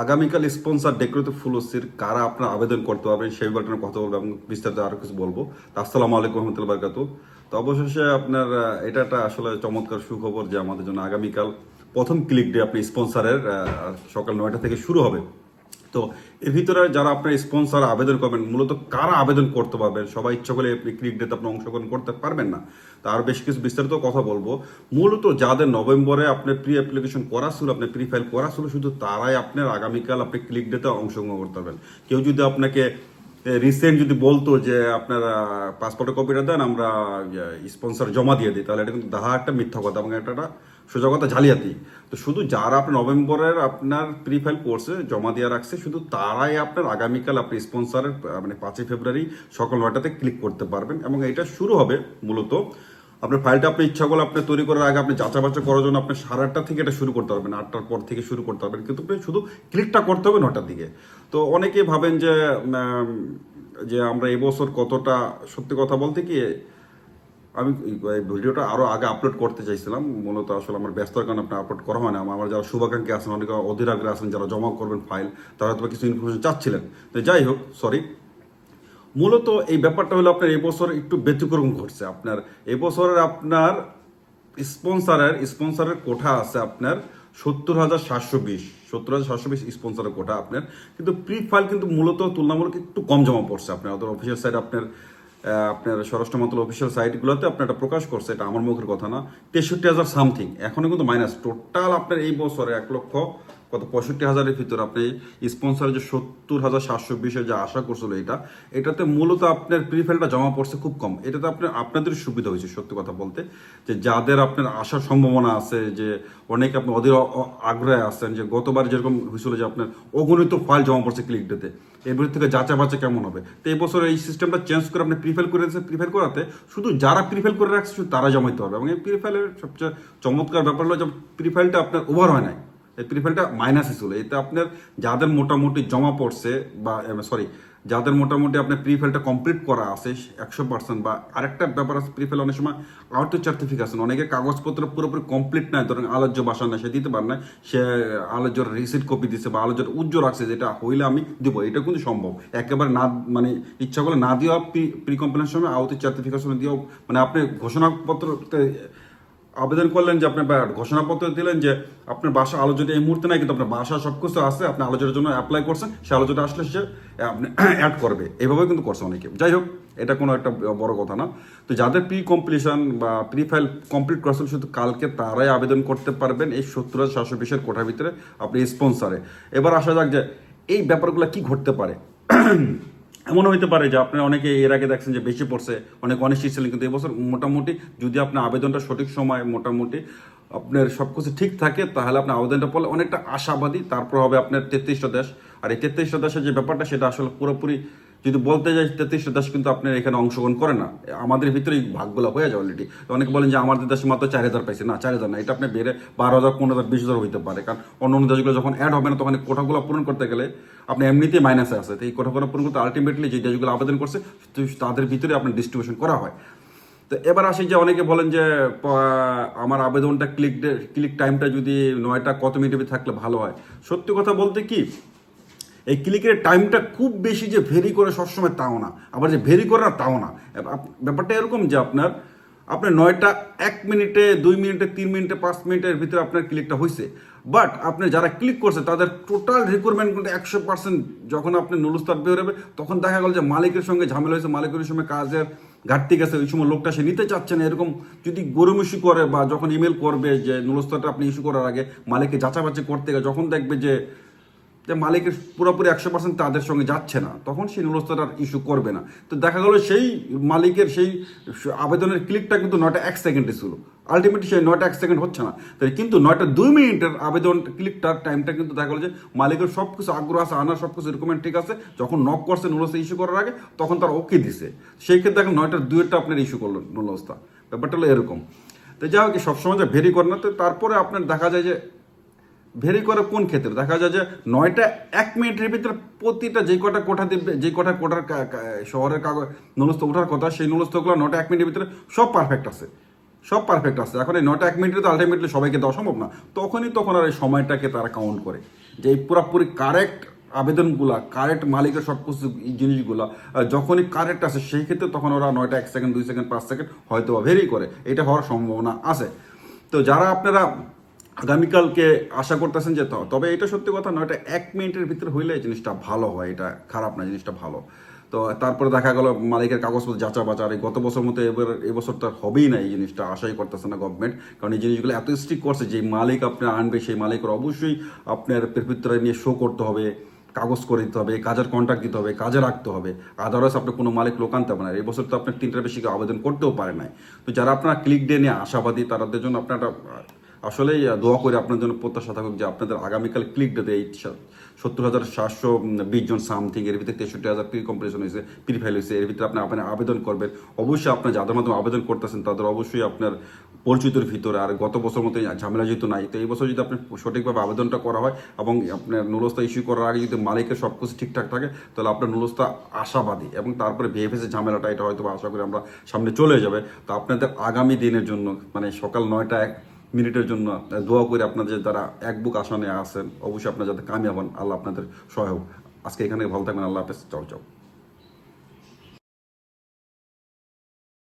আগামীকাল sponsor decorative ফুলসির কারা আপনার আবেদন করতে পারবেন সেই ব্যাপারে কথা বলবো এবং বিস্তারিত আরো কিছু বলবো। তো আসসালামু আলাইকুম রহমতুল্লাহ বারকাতু। তো অবশেষে আপনার এটা একটা আসলে চমৎকার সুখবর যে আমাদের জন্য আগামীকাল প্রথম ক্লিক ডে আপনি স্পন্সরের সকাল 9টা থেকে শুরু হবে। তো এর ভিতরে যারা আপনার স্পন্সর আবেদন করবেন, মূলত কারা আবেদন করতে পারবেন? সবাই ইচ্ছা করলে আপনি ক্লিক ডেতে আপনি অংশগ্রহণ করতে পারবেন না। তার বেশ কিছু বিস্তারিত কথা বলবো। মূলত যাদের নভেম্বরে আপনার প্রি অ্যাপ্লিকেশন করা ছিল, আপনি প্রি ফাইল করা ছিল, শুধু তারাই আপনার আগামীকাল আপনি ক্লিক ডেতে অংশগ্রহণ করতে পারবেন। কেউ যদি আপনাকে রিসেন্ট যদি বলতো যে আপনার পাসপোর্টের কপিটা দেন, আমরা স্পন্সর জমা দিয়ে দিই, তাহলে এটা কিন্তু দাহা একটা মিথ্যা কথা এবং একটা সোজা কথা জালিয়াতি। তো শুধু যারা আপনার নভেম্বরের আপনার প্রি ফাইল কোর্সে জমা দিয়ে রাখছে, শুধু তারাই আপনার আগামীকাল আপনি স্পন্সরের মানে 5ই ফেব্রুয়ারি সকাল 9টাতে ক্লিক করতে পারবেন। এবং এটা শুরু হবে মূলত আপনার ফাইলটা আপনি ইচ্ছা করলে আপনি তৈরি করার আগে আপনি যাচা বাচা করার জন্য আপনি 8:30 থেকে এটা শুরু করতে পারবেন, 8টার পর থেকে শুরু করতে পারবেন, কিন্তু আপনি শুধু ক্লিকটা করতে হবে 9টার দিকে। তো অনেকেই ভাবেন যে যে আমরা এবছর কতটা, সত্যি কথা বলতে কি আমি ভিডিওটা আরো আগে আপলোড করতে চাইছিলাম, মূলত আসলে আমার ব্যস্ততার কারণে আপনি আপলোড করা হয় না। আমার যারা শুভাকাঙ্ক্ষী আছেন, অনেকে অধীর আগ্রহে আছেন, যারা জমা করবেন ফাইল, তারা হয়তো কিছু ইনফরমেশন চাচ্ছিলেন। তো যাই হোক, সরি। মূলত এই ব্যাপারটা হলো আপনার এবছর একটু ব্যতিক্রম ঘটছে। আপনার এবছরের আপনার স্পন্সরের কোঠা আছে আপনার 70,720 স্পন্সরের কোঠা আপনার, কিন্তু প্রি ফাইল কিন্তু মূলত তুলনামূলক একটু কম জমা পড়ছে। আপনার ওদের অফিসিয়াল সাইট আপনার আপনার স্বরাষ্ট্র মন্ত্রণালয় অফিসিয়াল সাইটগুলোতে আপনার এটা প্রকাশ করছে, এটা আমার মুখের কথা না। 63,000 সামথিং, এখনো কিন্তু মাইনাস। টোটাল আপনার এই বছরে 1,65,000-এর ভিতরে আপনি স্পন্সর যে 70,720 যে আশা করছিল, এটাতে মূলত আপনার প্রিফাইলটা জমা পড়ছে খুব কম। এটাতে আপনাদের সুবিধা হয়েছে, সত্যি কথা বলতে, যে যাদের আপনার আসার সম্ভাবনা আছে, যে অনেকে আপনি অধীর আগ্রহে আছেন, যে গতবার যেরকম হয়েছিল যে আপনার অগণিত ফাইল জমা পড়ছে ক্লিক ডেতে, এর থেকে যাচা বাচা কেমন হবে। তো এই বছর এই সিস্টেমটা চেঞ্জ করে আপনি প্রিফাইল করে দিয়েছেন। প্রিফাইল করাতে শুধু যারা প্রিফাইল করে রাখছে শুধু তারা জমাইতে হবে। এবং এই প্রিফাইলের সবচেয়ে চমৎকার ব্যাপার হলো যে প্রিফাইলটা আপনার ওভার হয় নাই, এই প্রিফাইলটা মাইনাসে ছিল। এতে আপনার যাদের মোটামুটি জমা পড়ছে বা সরি যাদের মোটামুটি আপনার প্রিফাইলটা কমপ্লিট করা আছে 100%, বা আরেকটা ব্যাপার আছে, প্রিফাইল অনেক সময় আউট সার্টিফিকেশন, অনেকের কাগজপত্র পুরোপুরি কমপ্লিট নাই, ধরেন আলোচ্য বাসা না, সে দিতে পারে না, সে আলোচ্যর রিসিট কপি দিচ্ছে বা আলোচ্যর উজ্জ্বল রাখছে, যেটা হইলে আমি দিব, এটা কিন্তু সম্ভব। একেবারে না মানে ইচ্ছা করলে না দিয়েও প্রি কমপ্লেনের সময় আউট সার্টিফিকেশন দিয়েও, মানে আপনি ঘোষণাপত্র আবেদন করলেন যে আপনার ঘোষণাপত্র দিলেন যে আপনার বাসা আলোচনা এই মুহূর্তে নাই, কিন্তু আপনার বাসা সবকিছু আছে, আপনি আলোচনার জন্য অ্যাপ্লাই করছেন, সে আলোচনা আসলে সে আপনি অ্যাড করবে, এভাবে কিন্তু করছে অনেকে। যাই হোক, এটা কোনো একটা বড় কথা না। তো যাদের প্রি কমপ্লিশন বা প্রি ফাইল কমপ্লিট করছেন, শুধু কালকে তারাই আবেদন করতে পারবেন এই 70,720-এর কোঠার ভিতরে আপনি স্পন্সারে। এবার আসা যাক যে এই ব্যাপারগুলো কি ঘটতে পারে। এমনও হইতে পারে যে আপনার অনেকে এর আগে দেখছেন যে বেশি পড়ছে, অনেক অনিশ্চিত ছিলেন, কিন্তু এবছর মোটামুটি যদি আপনার আবেদনটা সঠিক সময় মোটামুটি আপনার সব কিছু ঠিক থাকে, তাহলে আপনার আবেদনটা পড়লে অনেকটা আশাবাদী। তারপর হবে আপনার 33টা দেশ। আর এই 33টা দেশের যে ব্যাপারটা, সেটা আসলে পুরোপুরি যদি বলতে যাই, 33টা দেশ কিন্তু আপনার এখানে অংশগ্রহণ করে না। আমাদের ভিতরেই ভাগগুলো হয়ে যায় অলরেডি। অনেকে বলেন যে আমাদের দেশে মাত্র 4,000 পাইছে, না 4,000 না, এটা আপনি বেড়ে 12,000, 15,000, 20,000 হইতে পারে। কারণ অন্য অন্য দেশগুলো যখন অ্যাড হবে না, তখন কোটাগুলো পূরণ করতে গেলে আপনি এমনিতেই মাইনাসে আছে। তো এই কোটাগুলো পূরণ করতে আলটিমেটলি যে দেশগুলো আবেদন করছে তাদের ভিতরে আপনার ডিস্ট্রিবিউশন করা হয়। তো এবার আসি যে অনেকে বলেন যে আমার আবেদনটা ক্লিক টাইমটা যদি 9টা কত মিনিটে থাকলে ভালো হয়। সত্যি কথা বলতে কি, এই ক্লিকের টাইমটা খুব বেশি যে ভেরি করে সবসময় তাও না, আবার যে ভেরি করে না তাও না। ব্যাপারটা এরকম যে আপনার 9টা 1 মিনিটে, 2 মিনিটে, 3 মিনিটে, 5 মিনিটের ভিতরে আপনার ক্লিকটা হয়েছে। বাট আপনি যারা ক্লিক করছে তাদের টোটাল রিকোয়ারমেন্ট কিন্তু 100%। যখন আপনি নুলুস্তার বের হবে, তখন দেখা গেল যে মালিকের সঙ্গে ঝামেলা হয়েছে, মালিকের সঙ্গে কাজের ঘাটতি গেছে, ওই সময় লোকটা সে নিতে চাচ্ছে না, এরকম যদি গরুমিশি করে, বা যখন ইমেল করবে যে নুলুস্তারটা আপনি ইস্যু করার আগে মালিককে যাচাবাচি করতে গেলে, যখন দেখবে যে মালিকের পুরোপুরি 100% তাদের সঙ্গে যাচ্ছে না, তখন সেই নুলস্তার আর ইস্যু করবে না। তো দেখা গেল সেই মালিকের সেই আবেদনের ক্লিকটা কিন্তু 9টা 1 সেকেন্ডে ছিল, আলটিমেটলি সেই 9টা 1 সেকেন্ড হচ্ছে না। তাই কিন্তু 9টা 2 মিনিটের আবেদন ক্লিকটার টাইমটা কিন্তু দেখা গেল যে মালিকের সব কিছু আগ্রহ আছে, আনার সব কিছু রিকমেন্ড ঠিক আছে, যখন নক করছে নুলস্তা ইস্যু করার আগে, তখন তার ওকে দিছে। সেই ক্ষেত্রে দেখেন 9টার 2-টা আপনার ইস্যু করলো নুলস্তা। ব্যাপারটা হলো এরকম। তো যাই হোক, সবসময় যে ভেরি করে না। তো তারপরে আপনার দেখা যায় যে ভেরি করে কোন ক্ষেত্রে দেখা যায় যে 9টা 1 মিনিটের ভিতরে প্রতিটা যে কটা কোঠা দিবে, যে কটা কোটার শহরের কাগজ নুলস্থ ওঠার কথা, সেই নুলস্থগুলো 9টা 1 মিনিটের ভিতরে সব পারফেক্ট আছে, সব পারফেক্ট আছে। এখন এই 9টা 1 মিনিটে তো আলটিমেটলি সবাইকে দেওয়া সম্ভব না, তখন আর এই সময়টাকে তারা কাউন্ট করে। যে এই পুরোপুরি কারেক্ট আবেদনগুলা, কারেক্ট মালিকের সব কিছু জিনিসগুলা যখনই কারেক্ট আসে সেই ক্ষেত্রে তখন ওরা 9টা 1 সেকেন্ড 2 সেকেন্ড 5 সেকেন্ড হয়তো ভেরি করে, এটা হওয়ার সম্ভাবনা আছে। তো যারা আপনারা আগামীকালকে আশা করতেছেন যে তবে এটা সত্যি কথা নয়, এটা 1 মিনিটের ভিতরে হইলে জিনিসটা ভালো হয়, এটা খারাপ না, জিনিসটা ভালো। তো তারপরে দেখা গেল মালিকের কাগজপত্র যাচা বাচা, আর গত বছর মতো এবছর তো আর হবেই না, এই জিনিসটা আশাই করতেছে না গভর্নমেন্ট, কারণ এই জিনিসগুলো এত স্ট্রিক্ট করছে যে মালিক আপনার আনবে সেই মালিকের অবশ্যই আপনার প্রেরপিত্রা নিয়ে শো করতে হবে, কাগজ করে দিতে হবে, কাজের কন্ট্রাক্ট দিতে হবে, কাজে রাখতে হবে, আদারওয়াইজ আপনি কোনো মালিক লোক আনতে পারেন না। এই বছর তো আপনার 3টার বেশি আবেদন করতেও পারে নাই। তো যারা আপনারা ক্লিক ডে নিয়ে আশাবাদী তাদের জন্য আপনারা আসলেই দোয়া করে আপনার জন্য প্রত্যাশা থাকুক যে আপনাদের আগামীকাল ক্লিক ডেতে এই 70,720 জন সামথিং, এর ভিতরে 63,000 প্রি কম্পিটিশন হয়েছে, প্রি ফাইল হয়েছে, এর ভিতরে আপনি আবেদন করবেন। অবশ্যই আপনার যাদের মাধ্যমে আবেদন করতেছেন তাদের অবশ্যই আপনার পরিচিতর ভিতরে, আর গত বছর মতো ঝামেলা যেহেতু নাই, তো এই বছর যদি আপনি সঠিকভাবে আবেদনটা করা হয় এবং আপনার নুলস্তা ইস্যু করার আগে যদি মালিকের সব কিছু ঠিকঠাক থাকে তাহলে আপনার নুলস্তা আশাবাদী, এবং তারপরে ভিএফএসের ঝামেলাটা এটা হয়তো আশা করি আমরা সামনে চলে যাবে। তো আপনাদের আগামী দিনের জন্য মানে সকাল 9টা 1 মিনিটের জন্য দোয়া করে আপনাদের যারা এক বুক আসনে আছেন অবশ্যই আপনারা যাতে কামিয়াব হন, আল্লাহ আপনাদের সহায়ক। আজকে এখানে ভালো থাকবেন, আল্লাহ হাফেজ, চাও চাও।